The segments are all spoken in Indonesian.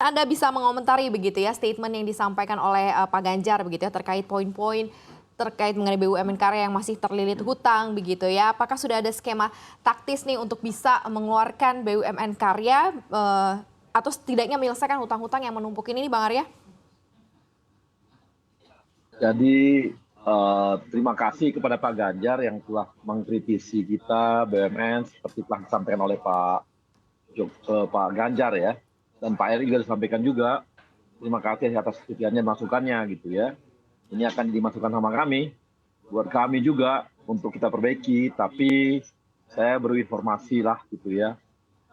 Anda bisa mengomentari begitu ya statement yang disampaikan oleh Pak Ganjar begitu ya terkait poin-poin terkait mengenai BUMN karya yang masih terlilit hutang begitu ya. Apakah sudah ada skema taktis nih untuk bisa mengeluarkan BUMN karya atau setidaknya menyelesaikan hutang-hutang yang menumpuk ini Bang Arya? Jadi terima kasih kepada Pak Ganjar yang telah mengkritisi kita BUMN seperti telah disampaikan oleh Pak Ganjar ya, dan Pak Erick juga disampaikan juga. Terima kasih atas kritikannya dan masukannya gitu ya. Ini akan dimasukkan sama kami, buat kami juga untuk kita perbaiki. Tapi saya berinformasi lah gitu ya.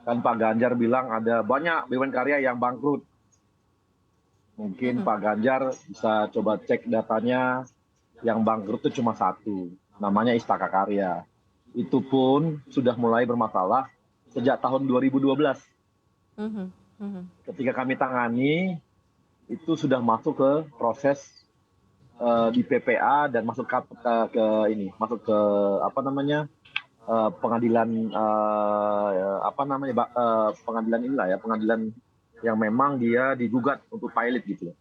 Kan Pak Ganjar bilang ada banyak BUMN karya yang bangkrut. Mungkin Pak Ganjar bisa coba cek datanya, yang bangkrut itu cuma satu, namanya Istaka Karya. Itu pun sudah mulai bermasalah sejak tahun 2012. Ketika kami tangani, itu sudah masuk ke proses di PPA dan masuk ke apa namanya pengadilan pengadilan inilah ya, pengadilan yang memang dia digugat untuk pilot gitu.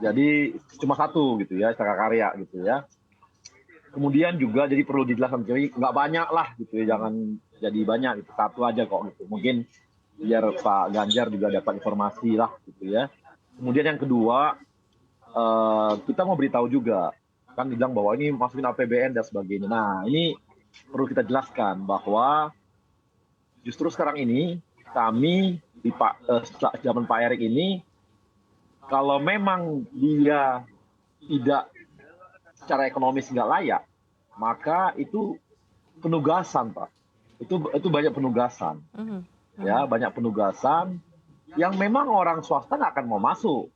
Jadi cuma satu gitu ya, Istaka Karya gitu ya. Kemudian juga jadi perlu dijelaskan, jadi nggak banyak lah gitu ya, jangan jadi banyak gitu, satu aja kok gitu. Mungkin biar Pak Ganjar juga dapat informasi lah gitu ya. Kemudian yang kedua, kita mau beritahu juga, kan dibilang bahwa ini masukin APBN dan sebagainya. Nah ini perlu kita jelaskan bahwa justru sekarang ini kami di zaman Pak Erick ini, kalau memang dia tidak secara ekonomis nggak layak, maka itu penugasan, Pak. Itu banyak penugasan, ya banyak penugasan yang memang orang swasta nggak akan mau masuk,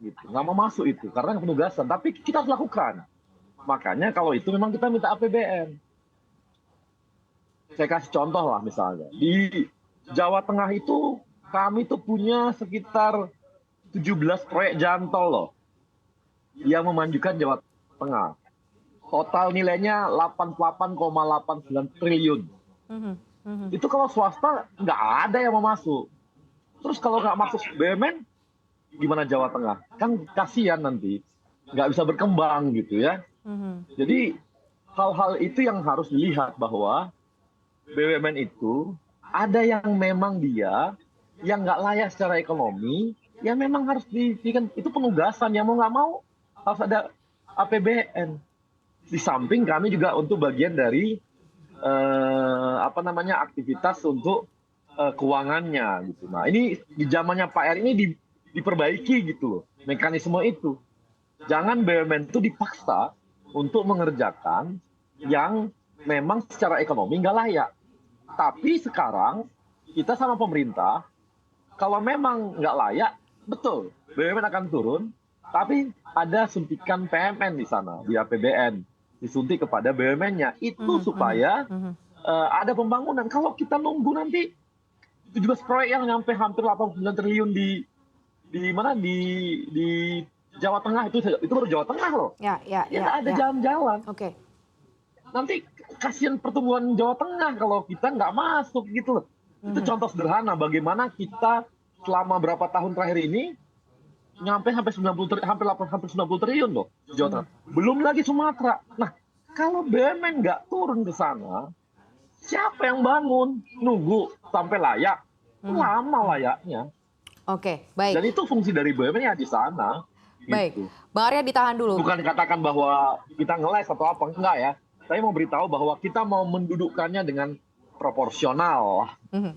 gitu. Nggak mau masuk itu karena penugasan. Tapi kita harus lakukan. Makanya kalau itu memang kita minta APBN. Saya kasih contoh lah misalnya di Jawa Tengah itu kami tuh punya sekitar 17 proyek jalan tol loh yang memajukan Jawa Tengah. Total nilainya 88,89 triliun. Itu kalau swasta nggak ada yang mau masuk. Terus kalau nggak masuk BUMN, gimana Jawa Tengah? Kan kasihan nanti, nggak bisa berkembang gitu ya. Jadi hal-hal itu yang harus dilihat bahwa BUMN itu ada yang memang dia yang nggak layak secara ekonomi, yang memang harus diberikan itu penugasan, yang mau nggak mau harus ada APBN. Di samping kami juga untuk bagian dari aktivitas untuk keuangannya gitu. Nah ini di zamannya Pak Erick ini diperbaiki gitu loh mekanisme itu. Jangan BUMN itu dipaksa untuk mengerjakan yang memang secara ekonomi nggak layak. Tapi sekarang kita sama pemerintah, kalau memang nggak layak, betul BUMN akan turun, tapi ada suntikan PMN di sana di APBN, disuntik kepada BUMN-nya itu supaya ada pembangunan. Kalau kita nunggu nanti 17 proyek yang nyampe hampir 89 triliun di Jawa Tengah, itu baru Jawa Tengah loh. Ya ada jalan-jalan. Oke. Nanti kasihan pertumbuhan Jawa Tengah kalau kita nggak masuk gitu loh. Itu contoh sederhana bagaimana kita selama berapa tahun terakhir ini hampir 90 triliun loh Jawa Tengah. Belum lagi Sumatera. Nah, kalau BUMN nggak turun ke sana, siapa yang bangun? Nunggu sampai layak. Lama layaknya. Oke, baik. Dan itu fungsi dari BUMN ya di sana. Baik, Gitu. Bang Arya ditahan dulu. Bukan katakan bahwa kita ngeles atau apa, enggak ya. Saya mau beritahu bahwa kita mau mendudukkannya dengan proporsional,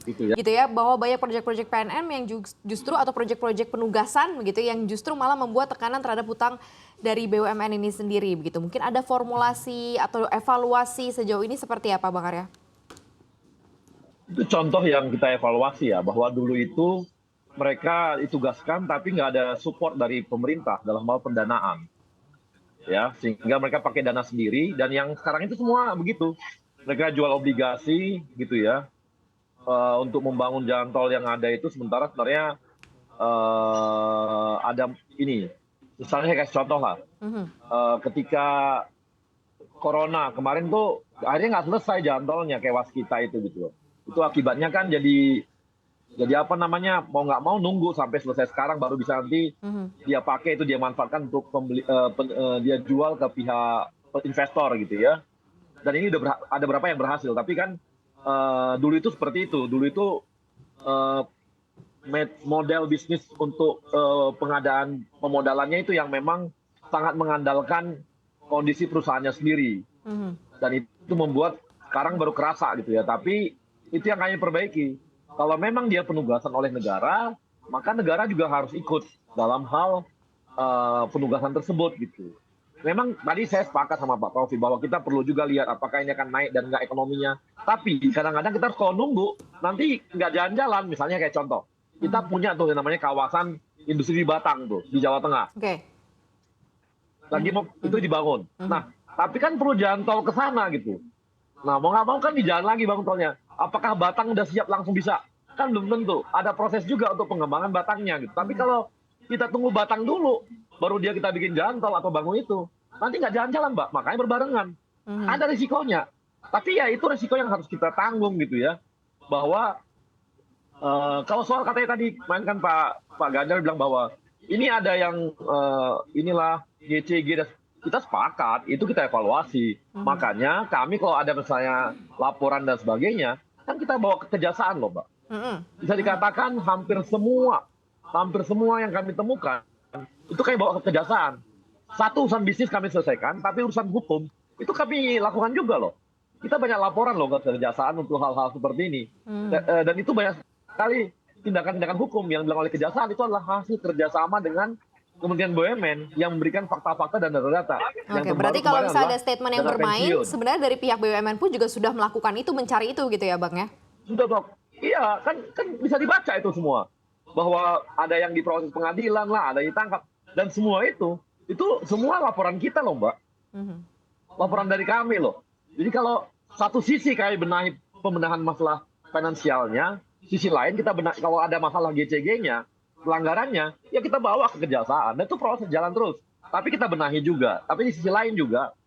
gitu ya. Gitu ya, bahwa banyak proyek-proyek PNM yang justru atau proyek-proyek penugasan begitu yang justru malah membuat tekanan terhadap hutang dari BUMN ini sendiri begitu. Mungkin ada formulasi atau evaluasi sejauh ini seperti apa, Bang Arya? Itu contoh yang kita evaluasi ya, bahwa dulu itu mereka ditugaskan tapi nggak ada support dari pemerintah dalam hal pendanaan. Ya, sehingga mereka pakai dana sendiri, dan yang sekarang itu semua begitu. Mereka jual obligasi gitu ya, untuk membangun jalan tol yang ada itu, sementara sebenarnya ada ini, misalnya saya kasih contoh lah, ketika Corona kemarin tuh akhirnya nggak selesai jalan tolnya kayak Waskita itu gitu loh. Itu akibatnya kan jadi Jadi apa namanya, mau nggak mau nunggu sampai selesai sekarang baru bisa nanti dia pakai itu, dia manfaatkan untuk dia jual ke pihak investor gitu ya. Dan ini udah ada berapa yang berhasil, tapi kan dulu itu seperti itu. Dulu itu eh, model bisnis untuk pengadaan pemodalannya itu yang memang sangat mengandalkan kondisi perusahaannya sendiri. Dan itu membuat sekarang baru kerasa gitu ya. Tapi itu yang kami perbaiki. Kalau memang dia penugasan oleh negara, maka negara juga harus ikut dalam hal penugasan tersebut gitu. Memang tadi saya sepakat sama Pak Taufik bahwa kita perlu juga lihat apakah ini akan naik dan nggak ekonominya. Tapi kadang-kadang kita harus kalau nunggu, nanti nggak jalan-jalan. Misalnya kayak contoh, kita punya tuh yang namanya kawasan industri di Batang tuh, di Jawa Tengah. Oke. Lagi mau itu dibangun. Nah, tapi kan perlu jalan tol ke sana gitu. Nah, mau nggak mau kan di jalan lagi bangun tolnya. Apakah Batang udah siap langsung bisa? Kan belum tentu. Ada proses juga untuk pengembangan Batangnya gitu. Tapi kalau kita tunggu Batang dulu, baru dia kita bikin jalan tol atau bangun itu, nanti nggak jalan-jalan, Mbak. Makanya berbarengan. Ada risikonya. Tapi ya itu risiko yang harus kita tanggung gitu ya. Bahwa kalau soal katanya tadi, main kan Pak Ganjar bilang bahwa ini ada yang inilah GCG, kita sepakat, itu kita evaluasi. Makanya kami kalau ada misalnya laporan dan sebagainya, kan kita bawa ke kejaksaan loh, Mbak. Bisa dikatakan hampir semua yang kami temukan, itu kami bawa ke kejaksaan. Satu urusan bisnis kami selesaikan, tapi urusan hukum, itu kami lakukan juga loh. Kita banyak laporan loh ke kejaksaan untuk hal-hal seperti ini. Dan itu banyak sekali tindakan-tindakan hukum yang dilakukan oleh kejaksaan, itu adalah hasil kerjasama dengan Kementerian BUMN yang memberikan fakta-fakta dan data-data. Oke, berarti kalau misalnya ada statement yang bermain, sebenarnya dari pihak BUMN pun juga sudah melakukan itu, mencari itu gitu ya Bang ya? Sudah, Dok. Iya, kan bisa dibaca itu semua. Bahwa ada yang diproses pengadilan lah, ada yang ditangkap. Dan semua itu semua laporan kita loh, Mbak. Laporan dari kami loh. Jadi kalau satu sisi kami benahi pembenahan masalah finansialnya, sisi lain kita kalau ada masalah GCG-nya, pelanggarannya, ya kita bawa ke kejaksaan. Dan itu proses jalan terus. Tapi kita benahi juga. Tapi di sisi lain juga,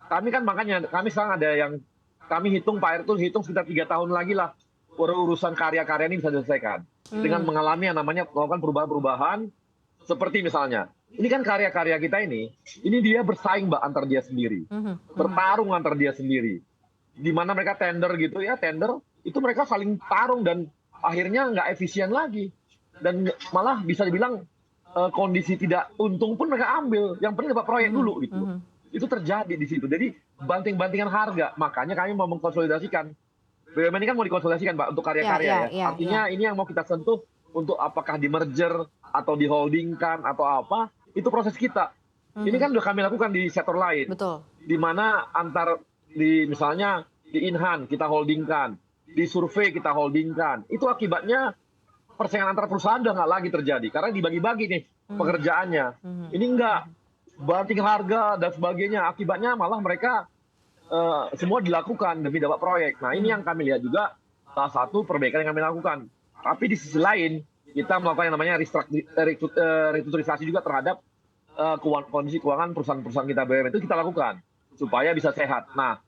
kami kan makanya, kami sekarang ada yang, kami hitung, Pak Erick tuh hitung sekitar 3 tahun lagi lah, urusan karya-karya ini bisa diselesaikan. Dengan mengalami yang namanya melakukan perubahan-perubahan, seperti misalnya, ini kan karya-karya kita ini dia bersaing Mbak antar dia sendiri. Bertarung antar dia sendiri. Di mana mereka tender gitu ya, tender, itu mereka saling tarung dan akhirnya nggak efisien lagi. Dan malah bisa dibilang kondisi tidak untung pun mereka ambil. Yang penting dapat proyek dulu gitu. Itu terjadi di situ. Jadi banting-bantingan harga. Makanya kami mau mengkonsolidasikan. BUMN ini kan mau dikonsolidasikan, Pak, untuk karya-karya ya. Artinya ini yang mau kita sentuh untuk apakah di merger atau di holdingkan atau apa, itu proses kita. Ini kan udah kami lakukan di sektor lain. Betul. Di mana misalnya di Inhan kita holdingkan, di survei kita holdingkan. Itu akibatnya persaingan antar perusahaan udah nggak lagi terjadi karena dibagi-bagi nih pekerjaannya. Ini enggak, banting harga dan sebagainya, akibatnya malah mereka semua dilakukan demi dapat proyek. Nah, ini yang kami lihat juga salah satu perbaikan yang kami lakukan. Tapi di sisi lain kita melakukan yang namanya restrukturisasi juga terhadap kondisi keuangan perusahaan-perusahaan kita BUMN, itu kita lakukan supaya bisa sehat. Nah,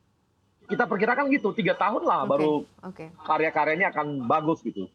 kita perkirakan gitu 3 tahun lah baru karya-karyanya akan bagus gitu.